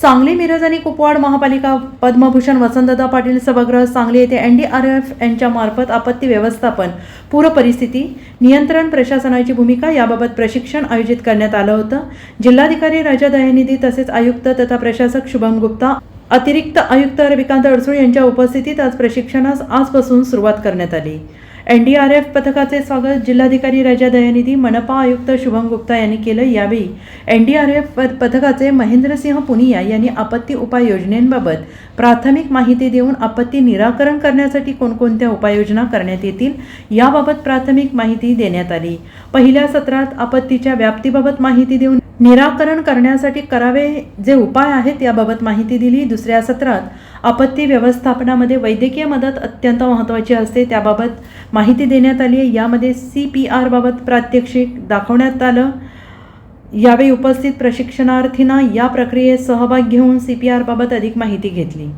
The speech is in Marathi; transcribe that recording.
सांगली, मिरज आणि कुपवाड महापालिका पद्मभूषण वसंतदादा पाटील सभागृह सांगली येथे NDRF यांच्या मार्फत आपत्ती व्यवस्थापन, पूर परिस्थिती नियंत्रण, प्रशासनाची भूमिका याबाबत प्रशिक्षण आयोजित करण्यात आलं होतं। जिल्हाधिकारी राजा दयानिधी तसेच आयुक्त तथा प्रशासक शुभम गुप्ता, अतिरिक्त आयुक्त रविकांत अडसूळ यांच्या उपस्थितीत आज प्रशिक्षणास आजपासून सुरुवात करण्यात आली। NDRF पथकाचे स्वागत जिल्हाधिकारी राजा दयानिधी, मनपा आयुक्त शुभम गुप्ता यांनी केलं। यावेळी NDRF पथकाचे महेंद्रसिंह पुनिया यांनी आपत्ती उपाययोजनेबाबत प्राथमिक माहिती देऊन आपत्ती निराकरण करण्यासाठी कोणकोणत्या उपाययोजना करण्यात येतील याबाबत प्राथमिक माहिती देण्यात आली। पहिल्या सत्रात आपत्तीच्या व्याप्तीबाबत माहिती देऊन निराकरण करण्यासाठी करावे जे उपाय आहेत याबाबत माहिती दिली। दुसऱ्या सत्रात आपत्ती व्यवस्थापनामध्ये वैद्यकीय मदत अत्यंत महत्त्वाची असते त्याबाबत माहिती देण्यात आली। यामध्ये CPR बाबत प्रात्यक्षिक दाखवण्यात आलं। यावेळी उपस्थित प्रशिक्षणार्थींना या प्रक्रियेत सहभाग घेऊन CPR बाबत अधिक माहिती घेतली।